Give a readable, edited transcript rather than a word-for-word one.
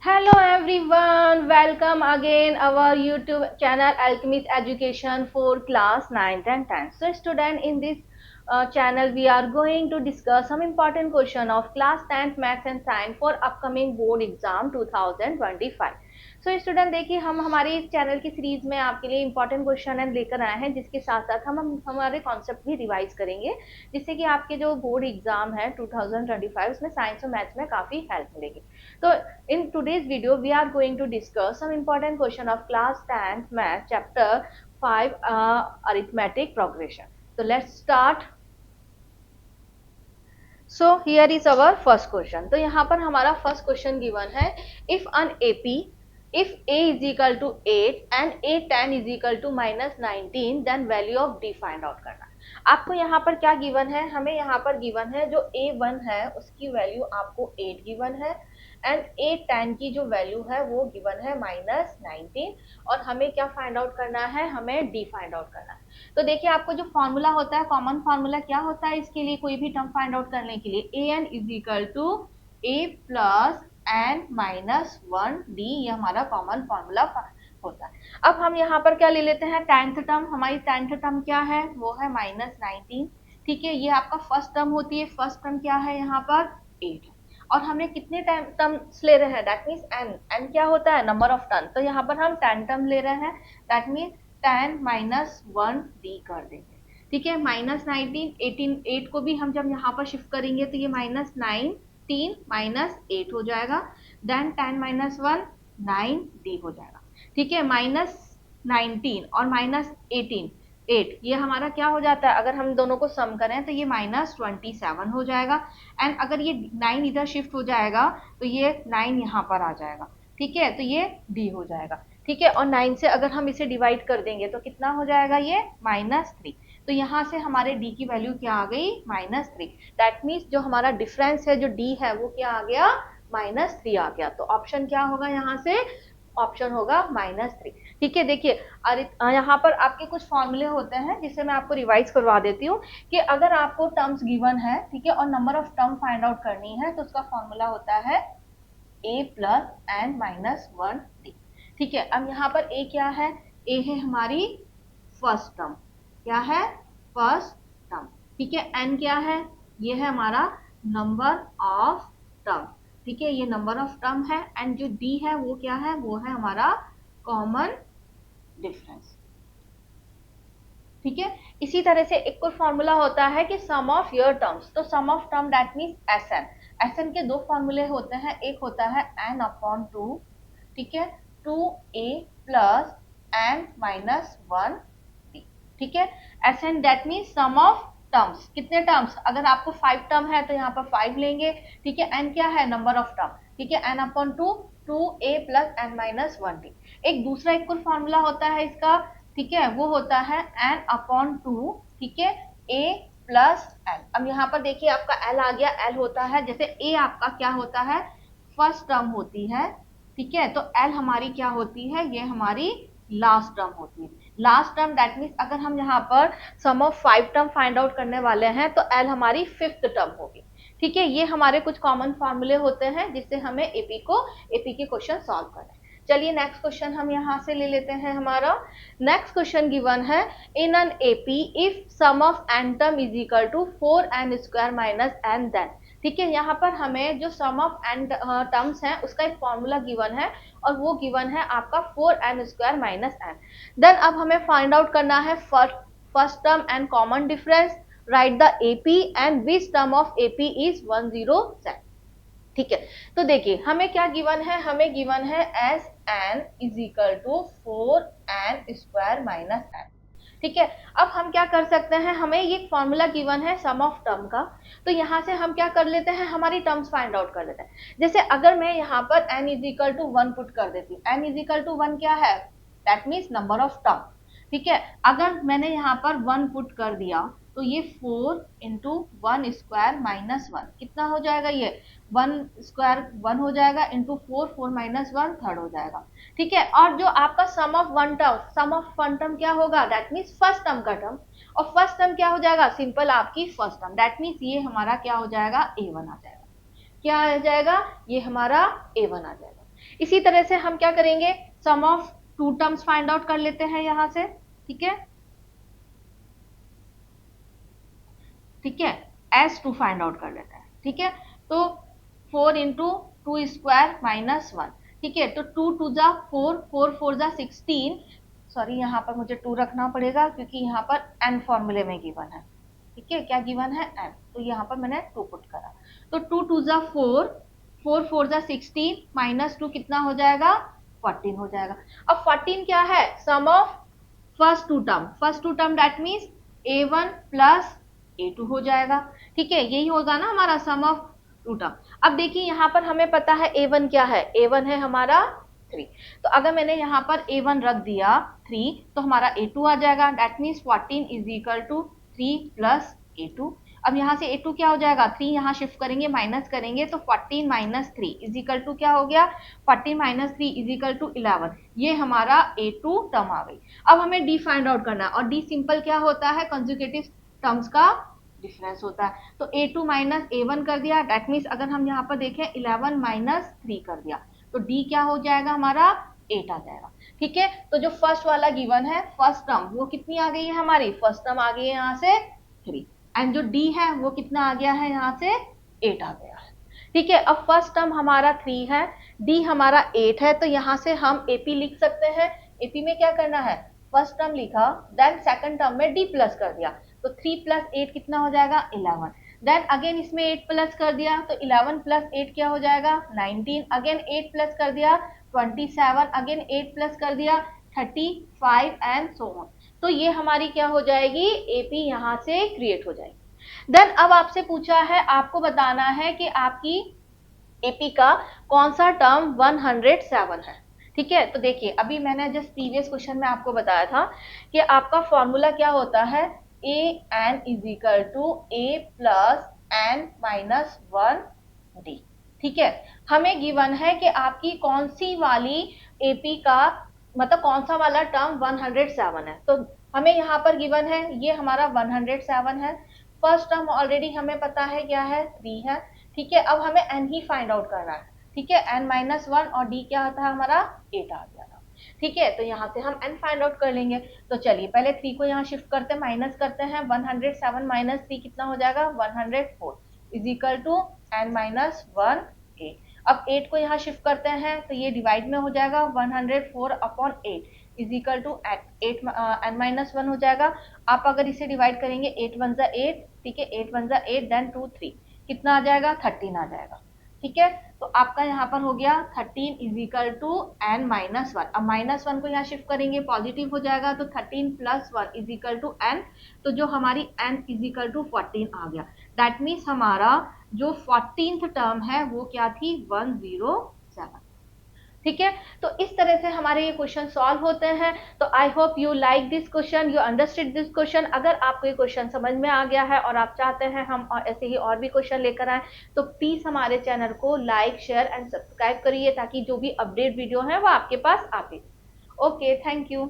Hello everyone, welcome again our YouTube channel Alchemist Education for class 9th and 10th. So student, in this channel we are going to discuss some important question of class 10th maths and science for upcoming board exam 2025. So student देखिए, हम हमारे इस channel की series में आपके लिए important question लेकर आए हैं, जिसके साथ साथ हम हमारे कॉन्सेप्ट भी रिवाइज करेंगे, जिससे कि आपके जो बोर्ड एग्जाम है 2025 उसमें साइंस और मैथ्स में काफ़ी हेल्प मिलेगी. तो in today's video we are going to discuss some important question of class 10th math chapter 5 arithmetic progression. So let's start. So here is our first question. तो यहाँ पर हमारा first question given है, if an AP, if A is equal to 8 and A10 is equal to -19, then value of D find out करना. आपको यहाँ पर क्या गिवन है? हमें यहाँ पर गिवन है जो A1 है उसकी वैल्यू आपको 8 गिवन है एंड A10 की जो वैल्यू है वो गिवन है -19, और हमें क्या फाइंड आउट करना है? हमें D फाइंड आउट करना है. तो देखिए, आपको जो फॉर्मूला होता है, कॉमन फॉर्मूला क्या होता है इसके लिए, कोई भी टर्म फाइंड आउट करने के लिए, A N is equal to A plus N minus 1 D, ये हमारा कॉमन फॉर्मूला होता है. अब हम यहाँ पर क्या ले लेते हैं? Tenth term. हमारी टेंथ टर्म क्या है? वो है -19. ठीक है, ये आपका फर्स्ट टर्म होती है. फर्स्ट टर्म क्या है यहाँ पर? 8. और हमें कितने टर्म्स ले रहे हैं? That means N. एन क्या होता है? Number of term. तो यहाँ पर हम 10 टर्म ले रहे हैं. दैट मीन्स 10 माइनस 1 डी कर देंगे. ठीक है, -19, 18, 8 को भी हम जब यहाँ पर शिफ्ट करेंगे तो ये -19 माइनस 8 हो जाएगा. देन 10 माइनस 1 9 डी हो जाएगा. ठीक है, -19 और -18 8, ये हमारा क्या हो जाता है? अगर हम दोनों को सम करें तो ये -27 हो जाएगा. एंड अगर ये 9 इधर शिफ्ट हो जाएगा तो ये 9 यहाँ पर आ जाएगा. ठीक है, तो ये डी हो जाएगा. ठीक है, और 9 से अगर हम इसे डिवाइड कर देंगे तो कितना हो जाएगा? ये -3. तो यहाँ से हमारे डी की वैल्यू क्या आ गई? -3. दैट मीन्स जो हमारा डिफरेंस है, जो डी है, वो क्या आ गया? -3 आ गया. तो ऑप्शन क्या होगा यहाँ से? ऑप्शन होगा -3. ठीक है, देखिए, यहाँ पर आपके कुछ फॉर्मूले होते हैं जिसे मैं आपको रिवाइज करवा देती हूँ कि अगर आपको टर्म्स गिवन है, ठीक है, और number of term find out करनी है, तो उसका फॉर्मूला होता है a plus N minus 1 D. ठीक है, अब यहाँ पर a क्या है? a है हमारी फर्स्ट टर्म. क्या है? First term. ठीक है, n क्या है? ये है हमारा नंबर ऑफ टर्म. ठीक है, ये नंबर ऑफ टर्म है. एंड जो d है वो क्या है? वो है हमारा कॉमन डिफरेंस. ठीक है, इसी तरह से एक और फॉर्मूला होता है कि सम ऑफ योर टर्म्स. तो sum of term that means S N. S N के दो फॉर्मूले होते हैं. एक होता है एन अपॉन 2. ठीक है, 2a plus N minus 1 D. ठीक है, S N that means sum of terms. कितने टर्म्स? अगर आपको 5 टर्म है तो यहाँ पर 5 लेंगे. ठीक है, एन क्या है? Number of term. ठीक है, N upon 2a plus N minus 1 D. एक दूसरा एक और फॉर्मूला होता है इसका. ठीक है, वो होता है एन अपॉन 2. ठीक है, a प्लस एल. अब यहाँ पर देखिए, आपका एल आ गया. एल होता है, जैसे a आपका क्या होता है? फर्स्ट टर्म होती है. ठीक है, तो एल हमारी क्या होती है? ये हमारी लास्ट टर्म होती है. लास्ट टर्म दैट मीन्स अगर हम यहाँ पर सम ऑफ 5 टर्म फाइंड आउट करने वाले हैं तो एल हमारी 5th टर्म होगी. ठीक है, ये हमारे कुछ कॉमन फॉर्मूले होते हैं जिससे हमें एपी के क्वेश्चन सॉल्व करना है. चलिए, नेक्स्ट क्वेश्चन हम यहाँ से ले लेते हैं. हमारा नेक्स्ट क्वेश्चन गिवन है, in an AP if sum of N term is equal to 4n square minus N then. ठीक है, यहाँ पर हमें जो सम ऑफ एन टर्म्स हैं उसका एक फॉर्मूला गिवन है, और वो गिवन है आपका 4n square minus N. Then अब हमें फाइंड आउट करना है first term and common difference. Right the AP and which term of AP is 107. ठीक है, तो देखिए, हमें क्या गिवन है? हमें गिवन है S N is equal to 4n square minus N. ठीक है, अब हम क्या कर सकते हैं? हमें ये फॉर्मूला गिवन है सम ऑफ टर्म का, तो यहाँ से हम क्या कर लेते हैं? हमारी टर्म्स फाइंड आउट कर लेते हैं. जैसे अगर मैं यहाँ पर n is equal to 1 put कर देती हूँ. n इज इक्वल टू 1 क्या है? That means number of term. ठीक है, अगर मैंने यहाँ पर 1 पुट कर दिया तो ये 4 इंटू 1 स्क्वायर माइनस 1 कितना हो जाएगा? ये 1 स्क्वायर 1 हो जाएगा इंटू 4 माइनस 1 3rd हो जाएगा. ठीक है, और जो आपका सम ऑफ वन टर्म क्या होगा? दैट मीन्स फर्स्ट टर्म का टर्म. और फर्स्ट टर्म क्या हो जाएगा? सिंपल आपकी फर्स्ट टर्म. दैट मीन्स ये हमारा क्या हो जाएगा? a1 आ जाएगा. क्या आ जाएगा? ये हमारा a1 आ जाएगा. इसी तरह से हम क्या करेंगे, sum of two terms find out कर लेते हैं यहां से, ठीक है, ठीक है, S2 फाइंड आउट कर लेते हैं, ठीक है। तो 4 इंटू टू स्क्वायर माइनस 1, ठीक है, तो 2 टू जा 4, 4 4 जा 16, सॉरी यहाँ पर मुझे 2 रखना पड़ेगा क्योंकि यहाँ पर n फॉर्मूले में गिवन है, ठीक है, क्या गिवन है n, तो यहाँ पर मैंने 2 पुट करा, तो 2 टू जा 4, 4 4 जा 16 माइनस 2 कितना हो जाएगा, 14 हो जाएगा। अब 14 क्या है, sum of first two term, first two term that means A1 plus A2 हो जाएगा, ठीक है, यही होगा ना हमारा सम ऑफ टू टर्म। अब देखिए यहाँ पर हमें पता है A1 क्या है, A1 है हमारा 3, तो अगर मैंने यहाँ पर A1 रख दिया 3 तो हमारा A2 आ जाएगा, that means 14 is equal to 3 plus A2। अब यहाँ से A2 क्या हो जाएगा, 3 यहाँ शिफ्ट करेंगे माइनस करेंगे तो 14 माइनस 3 इज इक्वल टू क्या हो गया, 14 माइनस 3 इज इक्वल टू 11, ये हमारा A2 टर्म आ गई। अब हमें D फाइंड आउट करना है और D सिंपल क्या होता है, कंसेक्यूटिव टर्म्स का डिफरेंस होता है, तो A2 माइनस A1 कर दिया, दैट मीन्स अगर हम यहाँ पर देखें 11 माइनस 3 कर दिया तो D क्या हो जाएगा हमारा 8 आ जाएगा, ठीक है। तो जो फर्स्ट वाला गिवन है फर्स्ट टर्म वो कितनी आ गई है हमारी, फर्स्ट टर्म आ गई है यहाँ से 3, एंड जो D है वो कितना आ गया है यहाँ से 8 आ गया है, ठीक है। अब फर्स्ट टर्म हमारा 3 है, D हमारा 8 है, तो यहाँ से हम AP लिख सकते हैं। AP में क्या करना है, फर्स्ट टर्म लिखा, देन सेकंड टर्म में D प्लस कर दिया, तो 3 प्लस 8 कितना हो जाएगा 11, देन अगेन इसमें 8 प्लस कर दिया तो 11 प्लस 8 क्या हो जाएगा 19, अगेन 8 प्लस कर दिया 27, अगेन 8 प्लस कर दिया 35 एंड सो ऑन, तो ये हमारी क्या हो जाएगी, AP यहाँ से क्रिएट हो जाएगी। देन अब आपसे पूछा है, आपको बताना है कि आपकी AP का कौन सा टर्म 107 है, ठीक है। तो देखिए अभी मैंने जस्ट प्रीवियस क्वेश्चन में आपको बताया था कि आपका फॉर्मूला क्या होता है, AN is equal to A plus N minus 1D, ठीक है। हमें गिवन है कि आपकी कौन सी वाली AP का मतलब कौन सा वाला टर्म 107 है, तो हमें यहाँ पर गिवन है ये हमारा 107 है, फर्स्ट टर्म ऑलरेडी हमें पता है क्या है 3 है, ठीक है। अब हमें n ही फाइंड आउट करना है, ठीक है, n माइनस 1 और D क्या होता है हमारा 8 आ गया था, ठीक है। तो यहाँ से हम n फाइंड आउट कर लेंगे, तो चलिए पहले 3 को यहाँ शिफ्ट करते हैं, माइनस करते हैं, 107 माइनस 3 कितना हो जाएगा 104 is equal to n minus 1 8। अब 8 को यहाँ शिफ्ट करते हैं तो ये डिवाइड में हो जाएगा 104 upon 8 is equal to 8 n minus 1 हो जाएगा। आप अगर इसे डिवाइड करेंगे 8 वन जा 8, ठीक है, 8 वन जा 8 देन 2 3 कितना आ जाएगा 13 आ जाएगा, ठीक है। तो आपका यहाँ पर हो गया 13 is equal to n minus 1, अब माइनस 1 को यहाँ शिफ्ट करेंगे पॉजिटिव हो जाएगा तो 13 plus 1 is equal to n, तो जो हमारी n इज इक्वल टू 14 आ गया, दैट मीन्स हमारा जो 14th टर्म है वो क्या थी 107, ठीक है। तो इस तरह से हमारे ये क्वेश्चन सॉल्व होते हैं। तो I hope you like this question, you understood this question. अगर आपको ये क्वेश्चन समझ में आ गया है और आप चाहते हैं हम ऐसे ही और भी क्वेश्चन लेकर आए तो प्लीज हमारे चैनल को लाइक शेयर एंड सब्सक्राइब करिए ताकि जो भी अपडेट वीडियो है वो आपके पास आते। Okay, thank you.